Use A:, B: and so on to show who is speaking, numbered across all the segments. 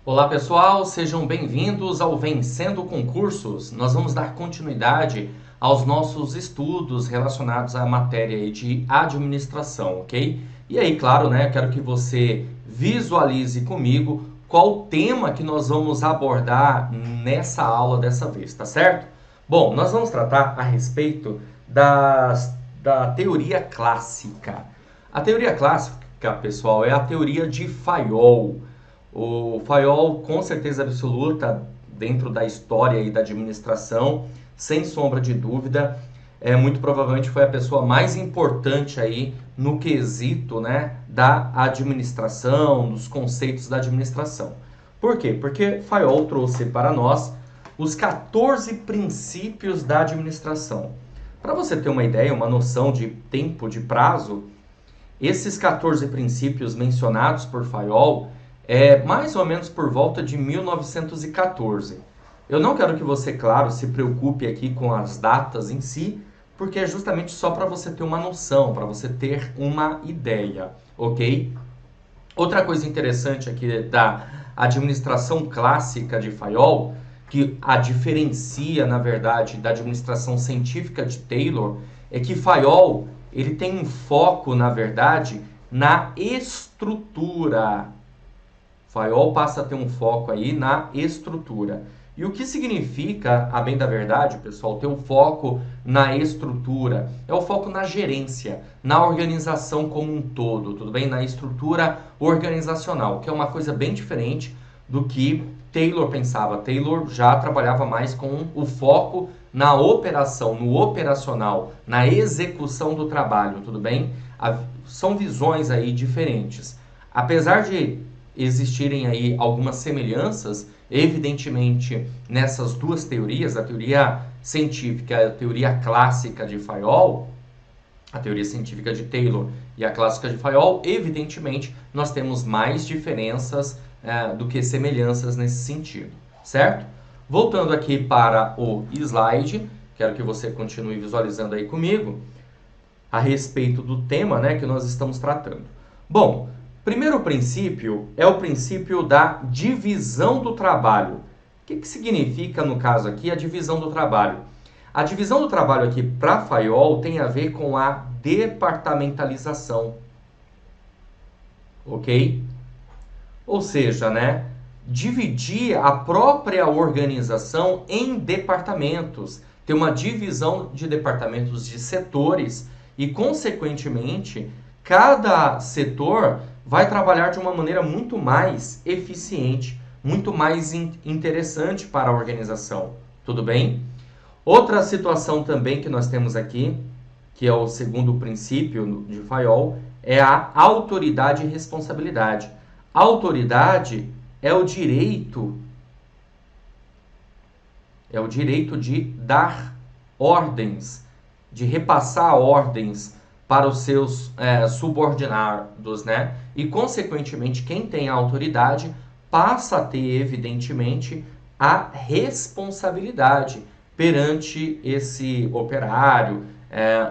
A: Olá pessoal, sejam bem-vindos ao Vencendo Concursos. Nós vamos dar continuidade aos nossos estudos relacionados à matéria aí de administração, ok? E aí, claro, né, eu quero que você visualize comigo qual o tema que nós vamos abordar nessa aula dessa vez, tá certo? Bom, nós vamos tratar a respeito da teoria clássica. A teoria clássica, pessoal, é a teoria de Fayol. O Fayol, com certeza absoluta, dentro da história e da administração, sem sombra de dúvida, muito provavelmente foi a pessoa mais importante aí no quesito, né, da administração, dos conceitos da administração. Por quê? Porque Fayol trouxe para nós os 14 princípios da administração. Para você ter uma ideia, uma noção de tempo, de prazo, esses 14 princípios mencionados por Fayol mais ou menos por volta de 1914. Eu não quero que você, claro, se preocupe aqui com as datas em si, porque é justamente só para você ter uma noção, para você ter uma ideia, ok? Outra coisa interessante aqui da administração clássica de Fayol, que a diferencia, na verdade, da administração científica de Taylor, é que Fayol ele tem um foco, na verdade, na estrutura. Fayol passa a ter um foco aí na estrutura. E o que significa, a bem da verdade, pessoal, ter um foco na estrutura? É o foco na gerência, na organização como um todo, tudo bem? Na estrutura organizacional, que é uma coisa bem diferente do que Taylor pensava. Taylor já trabalhava mais com o foco na operação, no operacional, na execução do trabalho, tudo bem? São visões aí diferentes. Apesar de existirem aí algumas semelhanças, evidentemente, nessas duas teorias, a teoria científica e a teoria clássica de Fayol, a teoria científica de Taylor e a clássica de Fayol, evidentemente, nós temos mais diferenças do que semelhanças nesse sentido, certo? Voltando aqui para o slide, quero que você continue visualizando aí comigo, a respeito do tema, né, que nós estamos tratando. Bom, primeiro princípio é o princípio da divisão do trabalho. O que significa, no caso aqui, a divisão do trabalho? A divisão do trabalho aqui para Fayol tem a ver com a departamentalização. Ok? Ou seja, né, dividir a própria organização em departamentos. Ter uma divisão de departamentos, de setores e, consequentemente, cada setor vai trabalhar de uma maneira muito mais eficiente, muito mais interessante para a organização. Tudo bem? Outra situação também que nós temos aqui, que é o segundo princípio de Fayol, é a autoridade e responsabilidade. A autoridade é o direito de dar ordens, de repassar ordens para os seus subordinados, né? E, consequentemente, quem tem a autoridade passa a ter, evidentemente, a responsabilidade perante esse operário,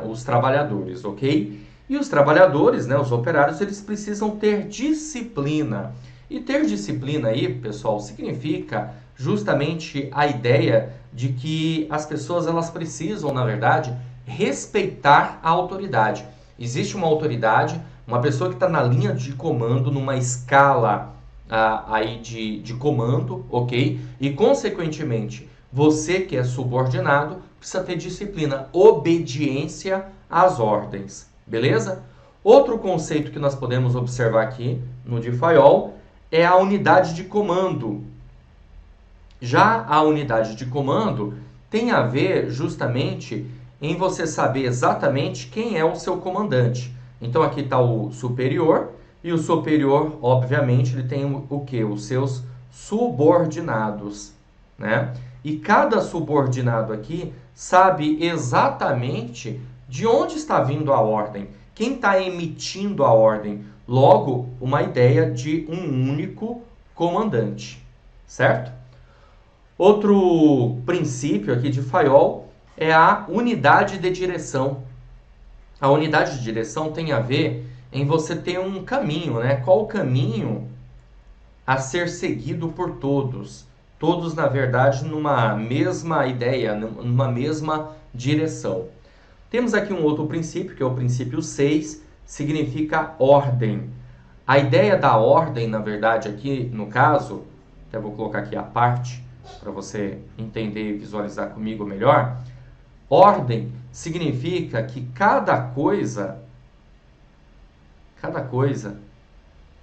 A: os trabalhadores, ok? E os trabalhadores, né, os operários, eles precisam ter disciplina. E ter disciplina aí, pessoal, significa justamente a ideia de que as pessoas elas precisam, na verdade, respeitar a autoridade. Existe uma autoridade, uma pessoa que está na linha de comando, numa escala aí de comando, ok? E, consequentemente, você que é subordinado precisa ter disciplina, obediência às ordens, beleza? Outro conceito que nós podemos observar aqui no de Fayol é a unidade de comando. Já a unidade de comando tem a ver justamente em você saber exatamente quem é o seu comandante. Então aqui está o superior, e o superior, obviamente, ele tem o quê? Os seus subordinados, né? E cada subordinado aqui sabe exatamente de onde está vindo a ordem, quem está emitindo a ordem. Logo, uma ideia de um único comandante, certo? Outro princípio aqui de Fayol é a unidade de direção. A unidade de direção tem a ver em você ter um caminho, né? Qual o caminho a ser seguido por todos. Todos, na verdade, numa mesma ideia, numa mesma direção. Temos aqui um outro princípio, que é o princípio 6, significa ordem. A ideia da ordem, na verdade, aqui no caso, até vou colocar aqui a parte, para você entender e visualizar comigo melhor. Ordem significa que cada coisa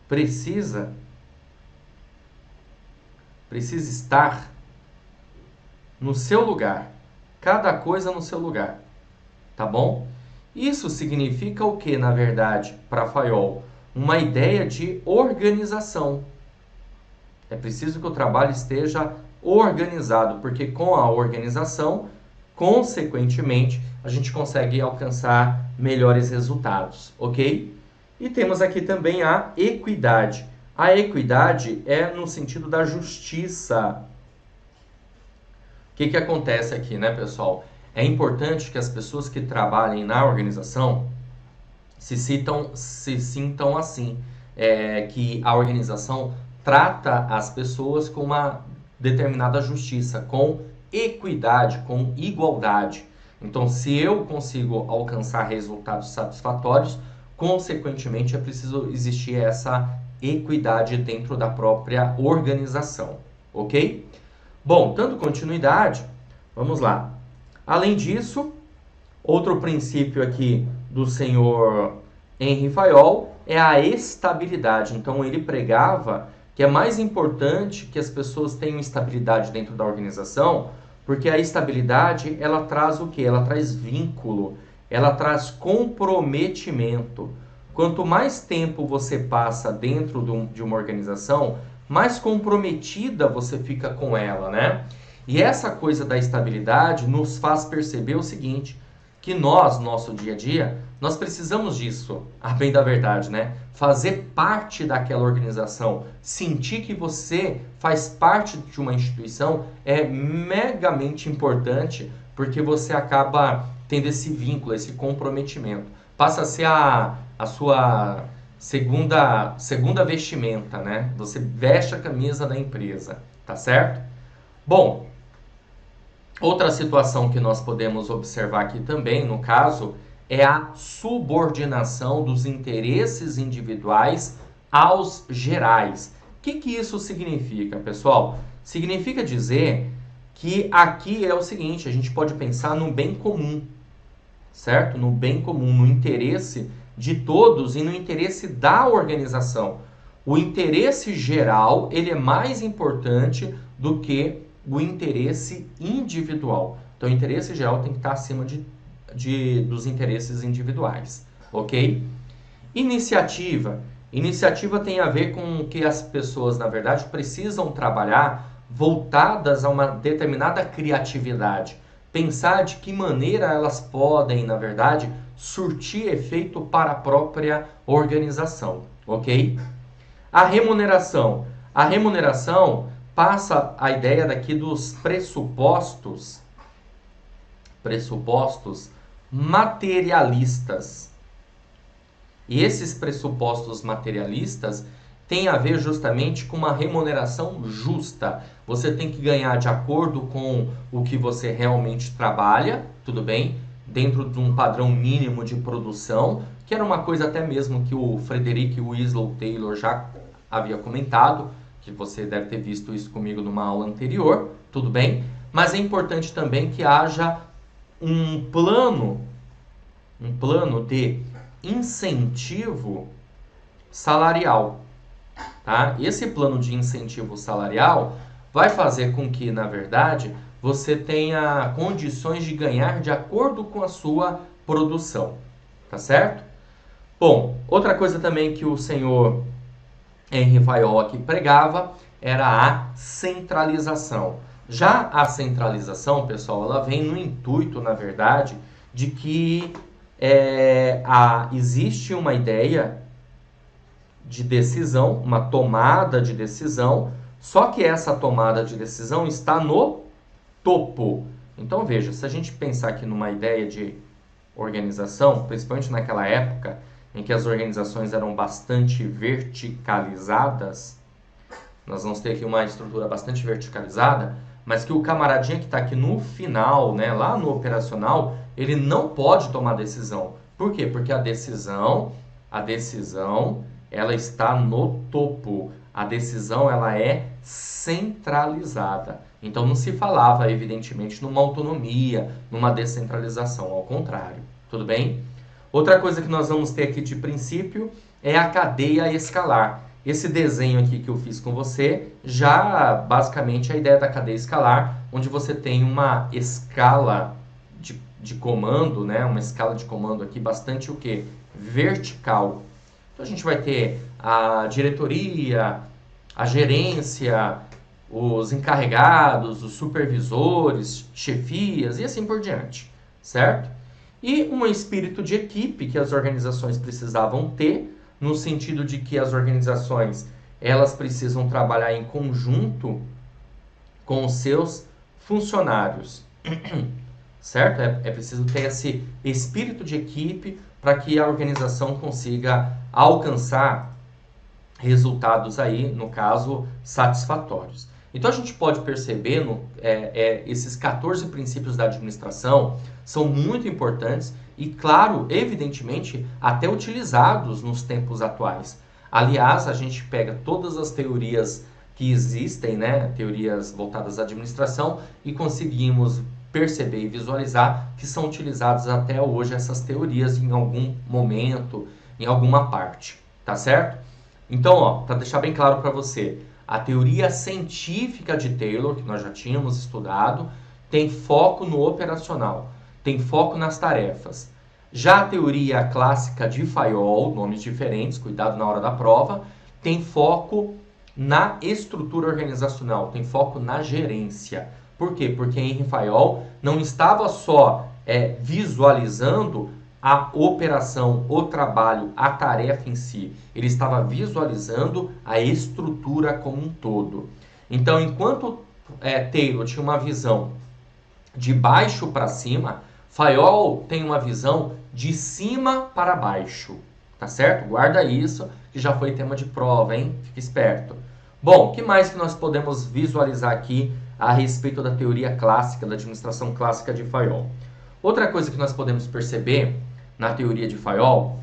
A: precisa estar no seu lugar. Cada coisa no seu lugar. Tá bom? Isso significa o que, na verdade, para Fayol? Uma ideia de organização. É preciso que o trabalho esteja organizado, porque com a organização, consequentemente, a gente consegue alcançar melhores resultados, ok? E temos aqui também a equidade. A equidade é no sentido da justiça. O que acontece aqui, né, pessoal? É importante que as pessoas que trabalhem na organização se sintam assim, que a organização trata as pessoas com uma determinada justiça, com equidade, com igualdade. Então, se eu consigo alcançar resultados satisfatórios, consequentemente é preciso existir essa equidade dentro da própria organização, ok? Bom, dando continuidade, vamos lá. Além disso, outro princípio aqui do senhor Henri Fayol é a estabilidade. Então, ele pregava que é mais importante que as pessoas tenham estabilidade dentro da organização, porque a estabilidade, ela traz o quê? Ela traz vínculo, ela traz comprometimento. Quanto mais tempo você passa dentro de uma organização, mais comprometida você fica com ela, né? E essa coisa da estabilidade nos faz perceber o seguinte, que nós, nosso dia a dia, nós precisamos disso, a bem da verdade, né? Fazer parte daquela organização, sentir que você faz parte de uma instituição é megamente importante, porque você acaba tendo esse vínculo, esse comprometimento. Passa a ser a sua segunda vestimenta, né? Você veste a camisa da empresa, tá certo? Bom, outra situação que nós podemos observar aqui também, no caso, é a subordinação dos interesses individuais aos gerais. O que isso significa, pessoal? Significa dizer que aqui é o seguinte, a gente pode pensar no bem comum, certo? No bem comum, no interesse de todos e no interesse da organização. O interesse geral, ele é mais importante do que o interesse individual. Então, o interesse geral tem que estar acima dos interesses individuais, ok? Iniciativa. Iniciativa tem a ver com que as pessoas, na verdade, precisam trabalhar voltadas a uma determinada criatividade. Pensar de que maneira elas podem, na verdade, surtir efeito para a própria organização, ok? A remuneração. A remuneração passa a ideia daqui dos pressupostos materialistas. E esses pressupostos materialistas têm a ver justamente com uma remuneração justa. Você tem que ganhar de acordo com o que você realmente trabalha, tudo bem? Dentro de um padrão mínimo de produção, que era uma coisa até mesmo que o Frederick Winslow Taylor já havia comentado, que você deve ter visto isso comigo numa aula anterior, tudo bem? Mas é importante também que haja um plano de incentivo salarial, tá? Esse plano de incentivo salarial vai fazer com que, na verdade, você tenha condições de ganhar de acordo com a sua produção, tá certo? Bom, outra coisa também que o senhor Henri Fayol aqui pregava era a centralização. Já a centralização, pessoal, ela vem no intuito, na verdade, de que existe uma ideia de decisão, uma tomada de decisão, só que essa tomada de decisão está no topo. Então, veja, se a gente pensar aqui numa ideia de organização, principalmente naquela época em que as organizações eram bastante verticalizadas, Nós vamos ter aqui uma estrutura bastante verticalizada, mas que o camaradinha que está aqui no final, né, lá no operacional, ele não pode tomar decisão. Por quê? Porque a decisão, ela está no topo. A decisão, ela é centralizada. Então, não se falava, evidentemente, numa autonomia, numa descentralização, ao contrário. Tudo bem? Outra coisa que nós vamos ter aqui de princípio é a cadeia escalar. Esse desenho aqui que eu fiz com você, já basicamente a ideia da cadeia escalar, onde você tem uma escala de comando, né? Uma escala de comando aqui bastante o quê? Vertical. Então a gente vai ter a diretoria, a gerência, os encarregados, os supervisores, chefias e assim por diante, certo? E um espírito de equipe que as organizações precisavam ter, no sentido de que as organizações elas precisam trabalhar em conjunto com os seus funcionários, certo? É preciso ter esse espírito de equipe para que a organização consiga alcançar resultados aí, no caso, satisfatórios. Então a gente pode perceber esses 14 princípios da administração são muito importantes e, claro, evidentemente, até utilizados nos tempos atuais. Aliás, a gente pega todas as teorias que existem, né, teorias voltadas à administração, e conseguimos perceber e visualizar que são utilizadas até hoje essas teorias em algum momento, em alguma parte, tá certo? Então, para deixar bem claro para você, a teoria científica de Taylor, que nós já tínhamos estudado, tem foco no operacional, tem foco nas tarefas. Já a teoria clássica de Fayol, nomes diferentes, cuidado na hora da prova, tem foco na estrutura organizacional, tem foco na gerência. Por quê? Porque Henry Fayol não estava só visualizando a operação, o trabalho, a tarefa em si. Ele estava visualizando a estrutura como um todo. Então, enquanto Taylor tinha uma visão de baixo para cima, Fayol tem uma visão de cima para baixo. Tá certo? Guarda isso, que já foi tema de prova, hein? Fique esperto. Bom, o que mais que nós podemos visualizar aqui a respeito da teoria clássica, da administração clássica de Fayol? Outra coisa que nós podemos perceber na teoria de Fayol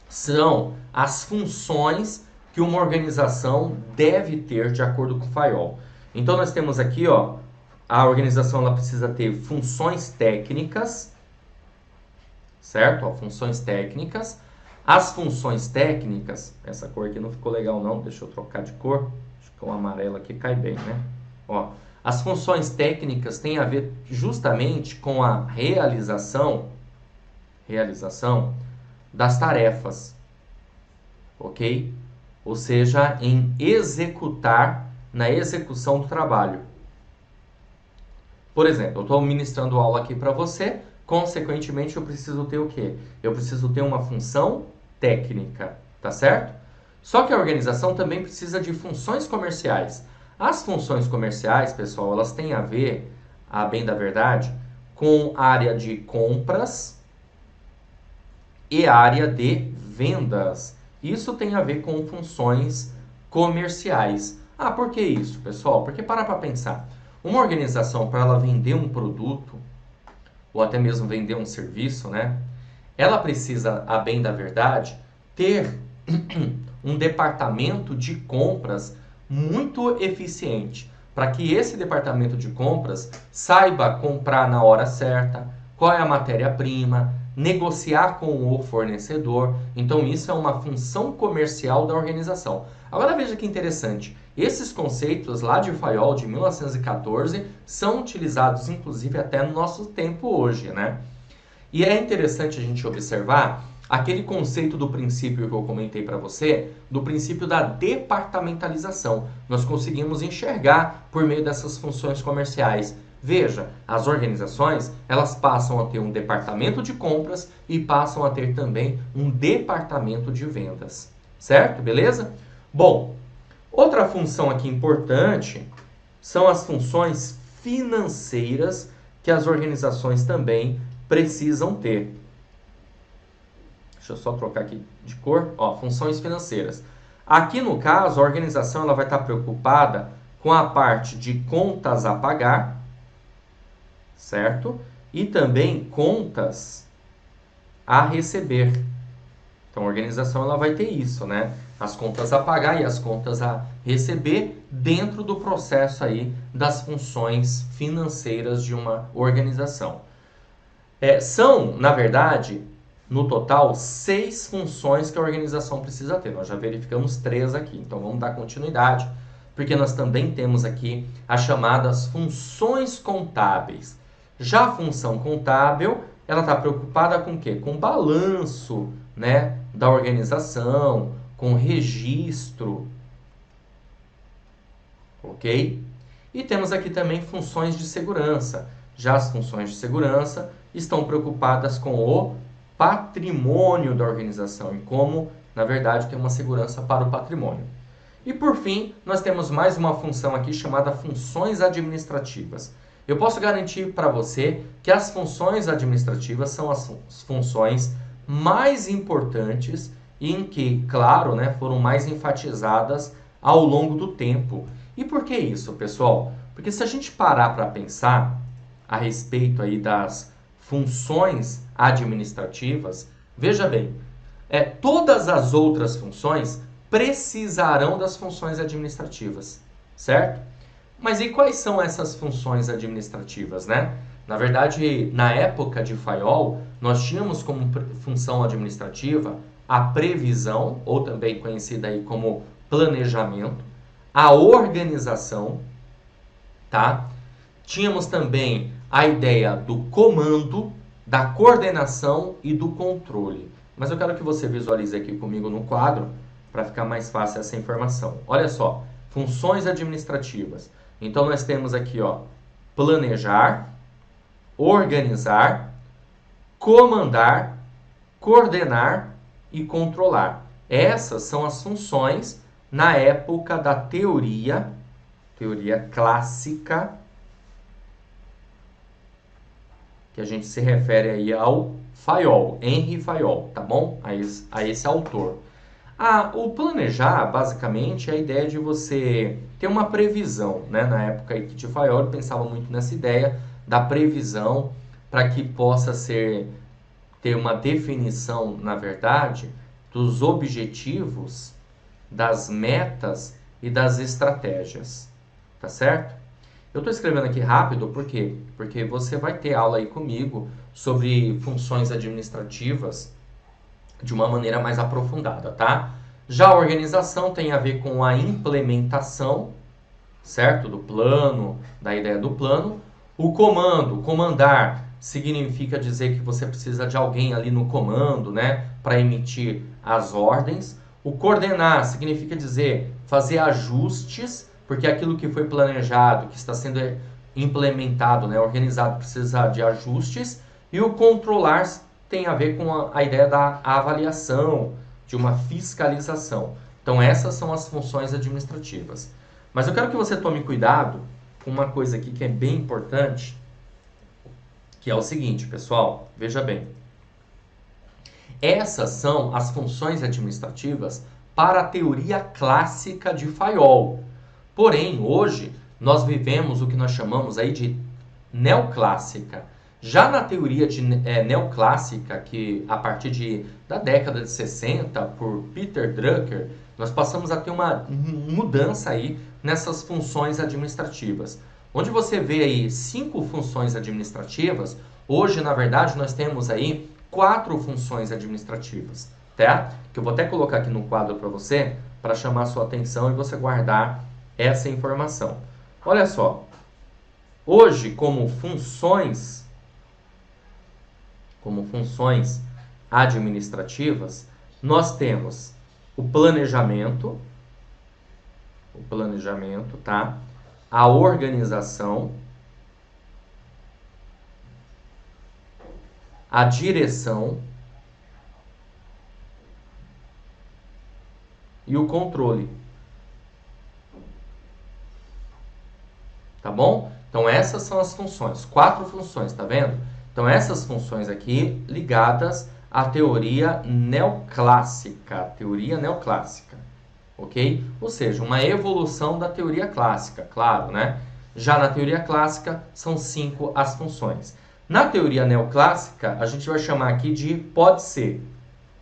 A: são as funções que uma organização deve ter de acordo com Fayol. Então nós temos aqui, ó, a organização ela precisa ter funções técnicas, certo? Ó, funções técnicas. As funções técnicas, essa cor aqui não ficou legal não, deixa eu trocar de cor, acho que o amarelo aqui cai bem, né? Ó, as funções técnicas têm a ver justamente com a realização das tarefas, ok? Ou seja, em executar, na execução do trabalho. Por exemplo, eu estou ministrando aula aqui para você, consequentemente eu preciso ter o quê? Eu preciso ter uma função técnica, tá certo? Só que a organização também precisa de funções comerciais. As funções comerciais, pessoal, elas têm a ver, a bem da verdade, com a área de compras e área de vendas. Isso tem a ver com funções comerciais. Ah, por que isso, pessoal? Porque para pensar. Uma organização, para ela vender um produto, ou até mesmo vender um serviço, né? Ela precisa, a bem da verdade, ter um departamento de compras muito eficiente, para que esse departamento de compras saiba comprar na hora certa, qual é a matéria-prima, negociar com o fornecedor. Então isso é uma função comercial da organização. Agora veja que interessante, esses conceitos lá de Fayol de 1914 são utilizados inclusive até no nosso tempo hoje, né? E é interessante a gente observar aquele conceito do princípio que eu comentei para você, do princípio da departamentalização. Nós conseguimos enxergar por meio dessas funções comerciais. Veja, as organizações, elas passam a ter um departamento de compras e passam a ter também um departamento de vendas. Certo? Beleza? Bom, outra função aqui importante são as funções financeiras que as organizações também precisam ter. Deixa eu só trocar aqui de cor. Ó, funções financeiras. Aqui no caso, a organização ela vai estar preocupada com a parte de contas a pagar, certo? E também contas a receber. Então, a organização ela vai ter isso, né? As contas a pagar e as contas a receber dentro do processo aí das funções financeiras de uma organização. São, na verdade, no total, 6 funções que a organização precisa ter. Nós já verificamos 3 aqui, então vamos dar continuidade, porque nós também temos aqui as chamadas funções contábeis. Já a função contábil, ela está preocupada com o quê? Com o balanço, né, da organização, com registro, ok? E temos aqui também funções de segurança. Já as funções de segurança estão preocupadas com o patrimônio da organização e como, na verdade, ter uma segurança para o patrimônio. E por fim, nós temos mais uma função aqui chamada funções administrativas. Eu posso garantir para você que as funções administrativas são as funções mais importantes e em que, claro, né, foram mais enfatizadas ao longo do tempo. E por que isso, pessoal? Porque se a gente parar para pensar a respeito aí das funções administrativas, veja bem, todas as outras funções precisarão das funções administrativas, certo? Mas e quais são essas funções administrativas, né? Na verdade, na época de Fayol, nós tínhamos como função administrativa a previsão, ou também conhecida aí como planejamento, a organização, tá? Tínhamos também a ideia do comando, da coordenação e do controle. Mas eu quero que você visualize aqui comigo no quadro, para ficar mais fácil essa informação. Olha só, funções administrativas. Então, nós temos aqui, ó, planejar, organizar, comandar, coordenar e controlar. Essas são as funções na época da teoria clássica, que a gente se refere aí ao Fayol, Henri Fayol, tá bom? A esse autor. O planejar, basicamente, é a ideia de você ter uma previsão, né? Na época de Fayol, eu pensava muito nessa ideia da previsão para que possa ter uma definição, na verdade, dos objetivos, das metas e das estratégias, tá certo? Eu estou escrevendo aqui rápido, por quê? Porque você vai ter aula aí comigo sobre funções administrativas de uma maneira mais aprofundada, tá? Já a organização tem a ver com a implementação, certo? Do plano, da ideia do plano. O comando, comandar, significa dizer que você precisa de alguém ali no comando, né? Para emitir as ordens. O coordenar significa dizer fazer ajustes, porque aquilo que foi planejado, que está sendo implementado, né? Organizado, precisa de ajustes. E o controlar tem a ver com a ideia da avaliação, de uma fiscalização. Então, essas são as funções administrativas. Mas eu quero que você tome cuidado com uma coisa aqui que é bem importante, que é o seguinte, pessoal, veja bem. Essas são as funções administrativas para a teoria clássica de Fayol. Porém, hoje, nós vivemos o que nós chamamos aí de neoclássica. Já na teoria neoclássica, que a partir da década de 60, por Peter Drucker, nós passamos a ter uma mudança aí nessas funções administrativas. Onde você vê aí 5 funções administrativas, hoje, na verdade, nós temos aí 4 funções administrativas, tá? Que eu vou até colocar aqui no quadro para você, para chamar a sua atenção e você guardar essa informação. Olha só, hoje, como funções administrativas, nós temos o planejamento, tá? A organização, a direção e o controle. Tá bom? Então essas são as funções, 4 funções, tá vendo? Então essas funções aqui ligadas à teoria neoclássica, ok? Ou seja, uma evolução da teoria clássica, claro, né? Já na teoria clássica, são 5 as funções. Na teoria neoclássica, a gente vai chamar aqui de pode ser.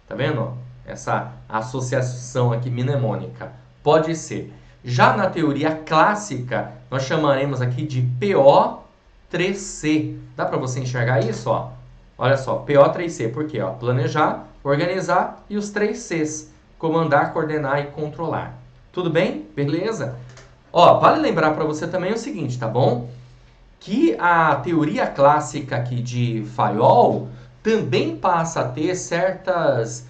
A: Tá vendo? Essa associação aqui mnemônica. Pode ser. Já na teoria clássica, nós chamaremos aqui de PO3C. Dá para você enxergar isso? Ó? Olha só, PO3C. Por quê? Ó, planejar, organizar e os 3 Cs. Comandar, coordenar e controlar. Tudo bem? Beleza? Ó, vale lembrar para você também o seguinte, tá bom? Que a teoria clássica aqui de Fayol também passa a ter certas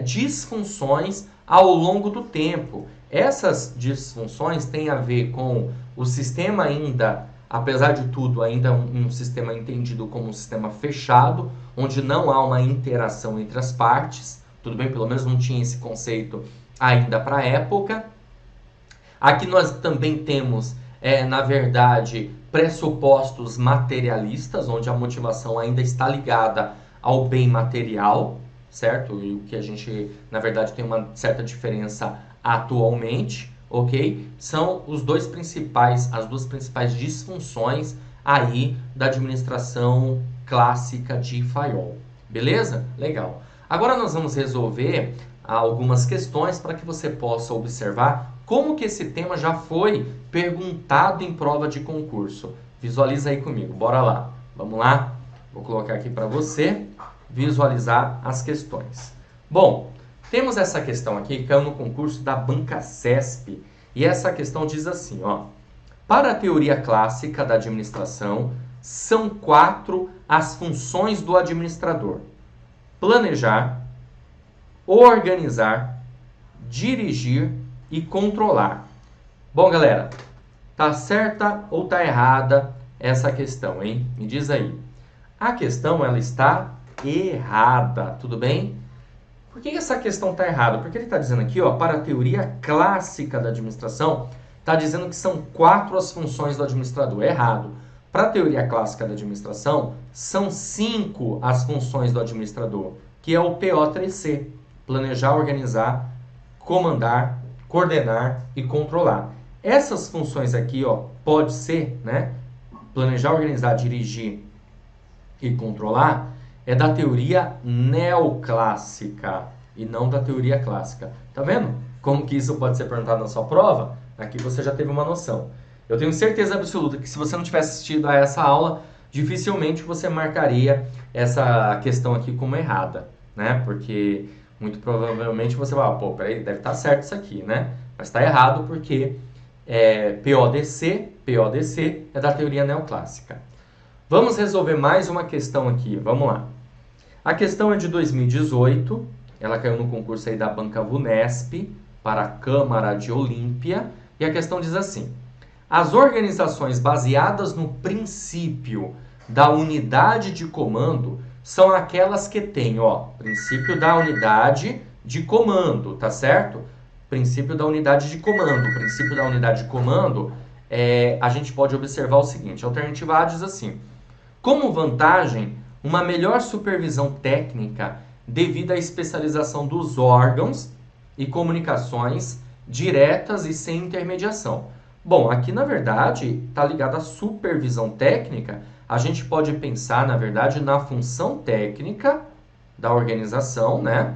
A: disfunções ao longo do tempo. Essas disfunções têm a ver com o sistema ainda, apesar de tudo, ainda um sistema entendido como um sistema fechado, onde não há uma interação entre as partes. Tudo bem? Pelo menos não tinha esse conceito ainda para a época. Aqui nós também temos, na verdade, pressupostos materialistas, onde a motivação ainda está ligada ao bem material, certo? E o que a gente, na verdade, tem uma certa diferença atualmente, ok? São as duas principais disfunções aí da administração clássica de Fayol. Beleza? Legal. Agora nós vamos resolver algumas questões para que você possa observar como que esse tema já foi perguntado em prova de concurso. Visualiza aí comigo, bora lá. Vamos lá? Vou colocar aqui para você visualizar as questões. Bom, temos essa questão aqui que caiu no concurso da Banca CESP. E essa questão diz assim, ó. Para a teoria clássica da administração, são 4 as funções do administrador: planejar, organizar, dirigir e controlar. Bom, galera, tá certa ou tá errada essa questão, hein? Me diz aí. A questão, ela está errada, tudo bem? Por que essa questão tá errada? Porque ele está dizendo aqui, ó, para a teoria clássica da administração, está dizendo que são 4 as funções do administrador. Errado. Para a teoria clássica da administração, são 5 as funções do administrador, que é o PO3C: planejar, organizar, comandar, coordenar e controlar. Essas funções aqui, ó, pode ser, né? Planejar, organizar, dirigir e controlar, é da teoria neoclássica e não da teoria clássica. Tá vendo como que isso pode ser perguntado na sua prova? Aqui você já teve uma noção. Eu tenho certeza absoluta que se você não tivesse assistido a essa aula, dificilmente você marcaria essa questão aqui como errada, né? Porque muito provavelmente você vai, pô, peraí, deve estar certo isso aqui, né? Mas está errado porque PODC é da teoria neoclássica. Vamos resolver mais uma questão aqui, vamos lá. A questão é de 2018, ela caiu no concurso aí da Banca Vunesp para a Câmara de Olímpia, e a questão diz assim: as organizações baseadas no princípio da unidade de comando são aquelas que têm, ó, princípio da unidade de comando, tá certo? Princípio da unidade de comando. O princípio da unidade de comando, a gente pode observar o seguinte: a alternativa A diz assim: como vantagem, uma melhor supervisão técnica devido à especialização dos órgãos e comunicações diretas e sem intermediação. Bom, aqui na verdade está ligado à supervisão técnica. A gente pode pensar, na verdade, na função técnica da organização, né?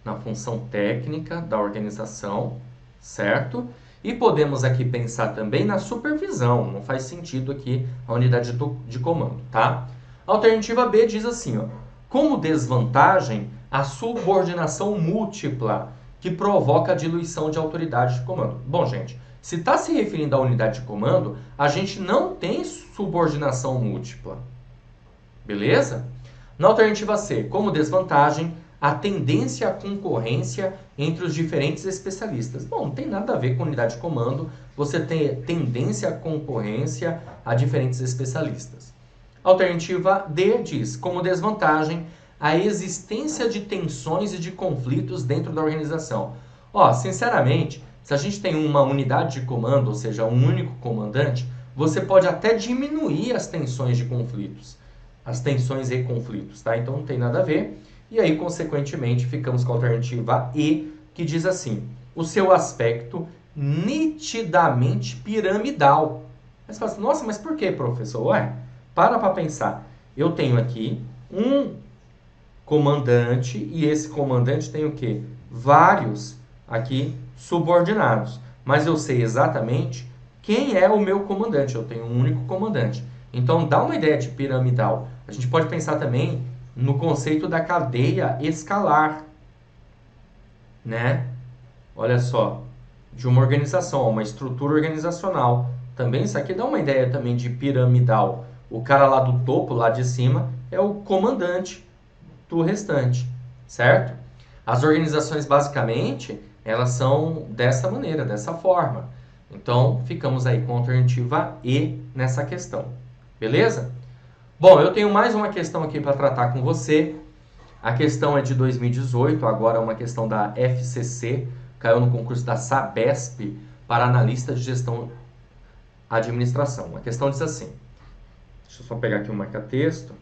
A: Na função técnica da organização, certo? E podemos aqui pensar também na supervisão. Não faz sentido aqui a unidade de comando, tá? A alternativa B diz assim, ó: como desvantagem, a subordinação múltipla que provoca a diluição de autoridade de comando. Bom, gente, se está se referindo à unidade de comando, a gente não tem subordinação múltipla. Beleza? Na alternativa C, como desvantagem, a tendência à concorrência entre os diferentes especialistas. Bom, não tem nada a ver com unidade de comando, você tem tendência à concorrência a diferentes especialistas. A alternativa D diz, como desvantagem, a existência de tensões e de conflitos dentro da organização. Ó, sinceramente, se a gente tem uma unidade de comando, ou seja, um único comandante, você pode até diminuir as tensões de conflitos, as tensões e conflitos, tá? Então não tem nada a ver. E aí, consequentemente, ficamos com a alternativa E que diz assim: o seu aspecto nitidamente piramidal. Aí você fala assim, nossa, mas por que, professor? Ué, para pensar. Eu tenho aqui um comandante e esse comandante tem o quê? Vários aqui subordinados. Mas eu sei exatamente quem é o meu comandante. Eu tenho um único comandante. Então, dá uma ideia de piramidal. A gente pode pensar também no conceito da cadeia escalar, né? Olha só, de uma organização, uma estrutura organizacional. Também isso aqui dá uma ideia também de piramidal. O cara lá do topo, lá de cima, é o comandante do restante, certo? As organizações, basicamente, elas são dessa maneira, dessa forma. Então, ficamos aí com a alternativa E nessa questão. Beleza? Bom, eu tenho mais uma questão aqui para tratar com você. A questão é de 2018, agora é uma questão da FCC, caiu no concurso da Sabesp para analista de gestão administração. A questão diz assim, deixa eu só pegar aqui o marca-texto.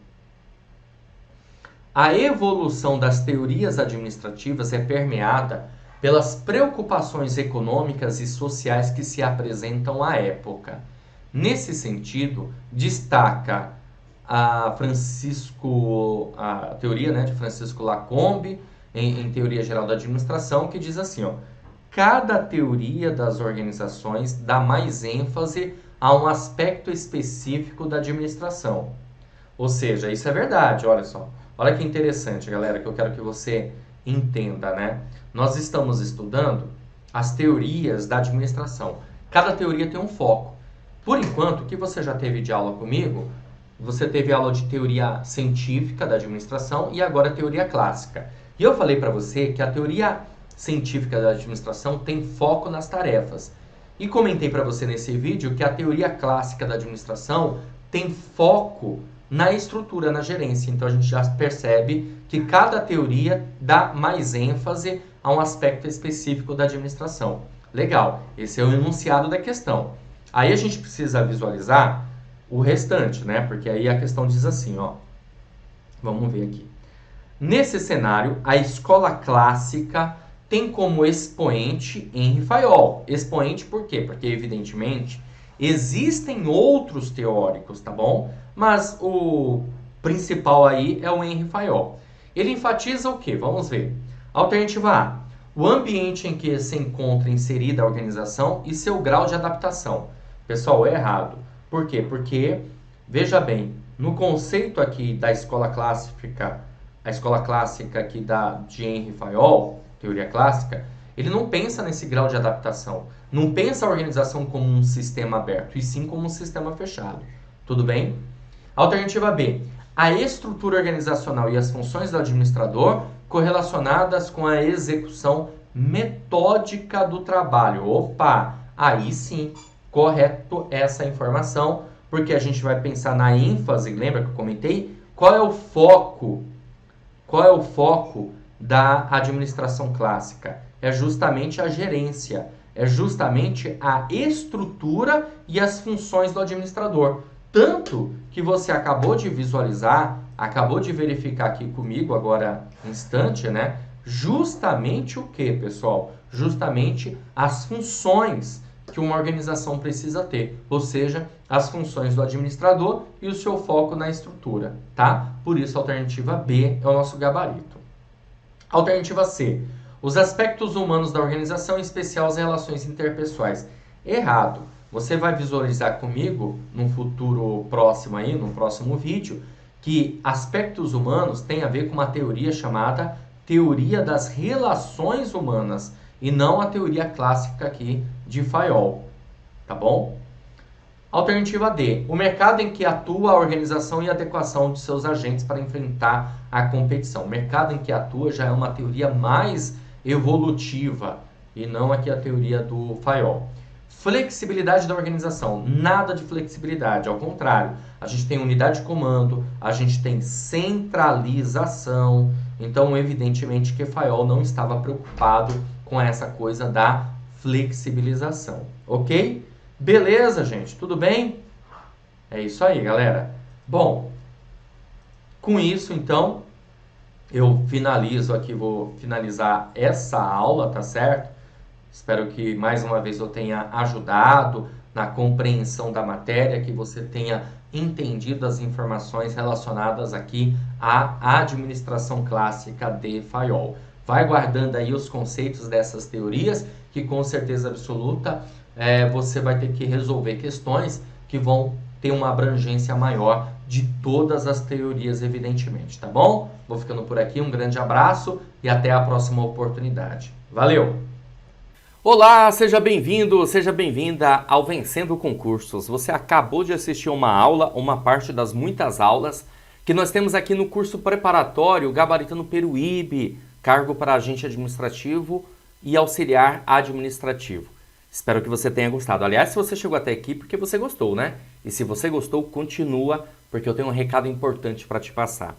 A: A evolução das teorias administrativas é permeada pelas preocupações econômicas e sociais que se apresentam à época. Nesse sentido, destaca a teoria, né, de Francisco Lacombe, em Teoria Geral da Administração, que diz assim, ó, cada teoria das organizações dá mais ênfase a um aspecto específico da administração. Ou seja, isso é verdade, olha só. Olha que interessante, galera, que eu quero que você entenda, né? Nós estamos estudando as teorias da administração. Cada teoria tem um foco. Por enquanto, o que você já teve de aula comigo, você teve aula de teoria científica da administração e agora teoria clássica. E eu falei para você que a teoria científica da administração tem foco nas tarefas. E comentei para você nesse vídeo que a teoria clássica da administração tem foco na estrutura, na gerência. Então a gente já percebe que cada teoria dá mais ênfase a um aspecto específico da administração. Legal, esse é o enunciado da questão. Aí a gente precisa visualizar o restante, né? Porque aí a questão diz assim, ó. Vamos ver aqui. Nesse cenário, a escola clássica tem como expoente Henri Fayol. Expoente por quê? Porque, evidentemente, existem outros teóricos, tá bom? Mas o principal aí é o Henri Fayol. Ele enfatiza o quê? Vamos ver. Alternativa A. O ambiente em que se encontra inserida a organização e seu grau de adaptação. Pessoal, é errado. Por quê? Porque, veja bem, no conceito aqui da escola clássica, a escola clássica aqui de Henri Fayol, teoria clássica, ele não pensa nesse grau de adaptação. Não pensa a organização como um sistema aberto, e sim como um sistema fechado. Tudo bem? Alternativa B. A estrutura organizacional e as funções do administrador correlacionadas com a execução metódica do trabalho. Opa! Aí sim, correto essa informação, porque a gente vai pensar na ênfase, lembra que eu comentei? Qual é o foco? Qual é o foco da administração clássica? É justamente a gerência, é justamente a estrutura e as funções do administrador. Tanto que você acabou de visualizar, acabou de verificar aqui comigo agora, instante, né? Justamente o que, pessoal? Justamente as funções que uma organização precisa ter, ou seja, as funções do administrador e o seu foco na estrutura, tá? Por isso a alternativa B é o nosso gabarito. Alternativa C. Os aspectos humanos da organização, em especial as relações interpessoais. Errado. Você vai visualizar comigo, num futuro próximo aí, no próximo vídeo, que aspectos humanos tem a ver com uma teoria chamada teoria das relações humanas e não a teoria clássica aqui de Fayol, tá bom? Alternativa D. O mercado em que atua a organização e a adequação de seus agentes para enfrentar a competição. O mercado em que atua já é uma teoria mais evolutiva e não aqui a teoria do Fayol. Flexibilidade da organização. Nada de flexibilidade, ao contrário. A gente tem unidade de comando, a gente tem centralização. Então, evidentemente que Fayol não estava preocupado com essa coisa da flexibilização, ok? Beleza, gente? Tudo bem? É isso aí, galera. Bom, com isso, então, eu finalizo aqui, vou finalizar essa aula, tá certo? Espero que mais uma vez eu tenha ajudado na compreensão da matéria, que você tenha entendido as informações relacionadas aqui à administração clássica de Fayol. Vai guardando aí os conceitos dessas teorias, que com certeza absoluta você vai ter que resolver questões que vão ter uma abrangência maior de todas as teorias, evidentemente, tá bom? Vou ficando por aqui, um grande abraço e até a próxima oportunidade. Valeu! Olá, seja bem-vindo, seja bem-vinda ao Vencendo Concursos. Você acabou de assistir uma aula, uma parte das muitas aulas que nós temos aqui no curso preparatório Gabaritando Peruíbe, cargo para agente administrativo e auxiliar administrativo. Espero que você tenha gostado. Aliás, se você chegou até aqui, porque você gostou, né? E se você gostou, continua, porque eu tenho um recado importante para te passar.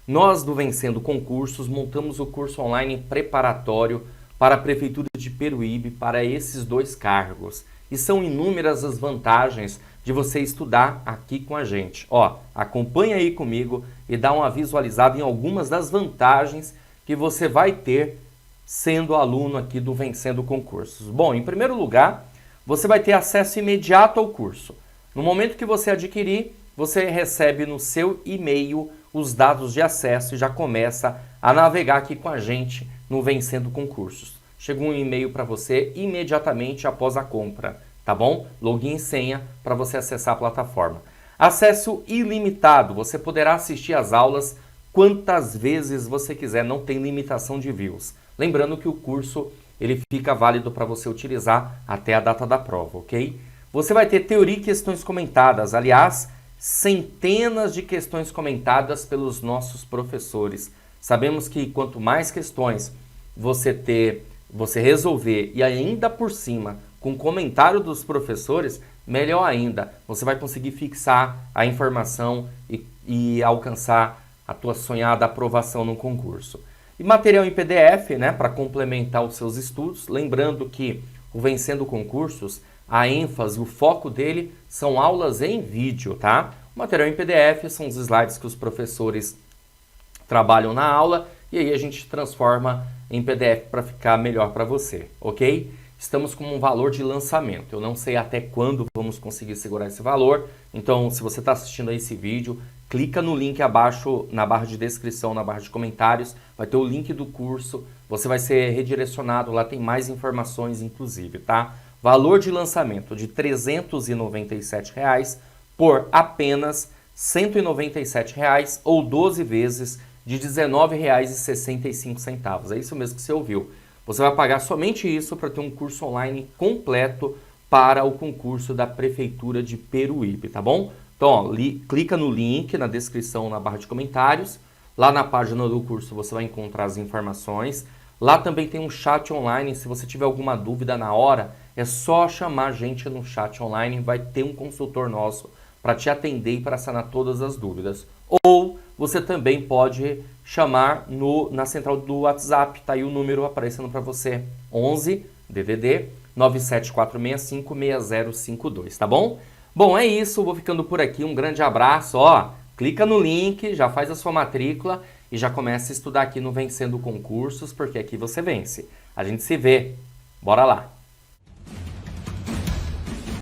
A: Nós do Vencendo Concursos montamos o curso online preparatório para a Prefeitura de Peruíbe para esses dois cargos. E são inúmeras as vantagens de você estudar aqui com a gente. Ó, acompanha aí comigo e dá uma visualizada em algumas das vantagens que você vai ter sendo aluno aqui do Vencendo Concursos. Bom, em primeiro lugar, você vai ter acesso imediato ao curso. No momento que você adquirir, você recebe no seu e-mail os dados de acesso e já começa a navegar aqui com a gente no Vencendo Concursos. Chega um e-mail para você imediatamente após a compra, tá bom? Login e senha para você acessar a plataforma. Acesso ilimitado, você poderá assistir às aulas quantas vezes você quiser, não tem limitação de views. Lembrando que o curso ele fica válido para você utilizar até a data da prova, ok? Você vai ter teoria e questões comentadas, aliás, centenas de questões comentadas pelos nossos professores. Sabemos que quanto mais questões você resolver e ainda por cima com comentário dos professores, melhor ainda. Você vai conseguir fixar a informação e alcançar a tua sonhada aprovação no concurso. E material em PDF, né, para complementar os seus estudos. Lembrando que o Vencendo Concursos, a ênfase, o foco dele são aulas em vídeo, tá? O material em PDF são os slides que os professores trabalham na aula e aí a gente transforma em PDF para ficar melhor para você, ok? Estamos com um valor de lançamento. Eu não sei até quando vamos conseguir segurar esse valor, então se você está assistindo a esse vídeo, clica no link abaixo na barra de descrição, na barra de comentários, vai ter o link do curso, você vai ser redirecionado, lá tem mais informações inclusive, tá? Valor de lançamento de R$ 397 por apenas R$ 197 ou 12 vezes de R$ 19,65. É isso mesmo que você ouviu. Você vai pagar somente isso para ter um curso online completo para o concurso da Prefeitura de Peruíbe, tá bom? Então, ó, clica no link na descrição, na barra de comentários. Lá na página do curso você vai encontrar as informações. Lá também tem um chat online. Se você tiver alguma dúvida na hora, é só chamar a gente no chat online. Vai ter um consultor nosso para te atender e para sanar todas as dúvidas. Ou você também pode chamar na central do WhatsApp, tá aí o número aparecendo para você, 11 DDD 974656052, tá bom? Bom, é isso, vou ficando por aqui, um grande abraço, ó, clica no link, já faz a sua matrícula e já começa a estudar aqui no Vencendo Concursos, porque aqui você vence. A gente se vê, bora lá!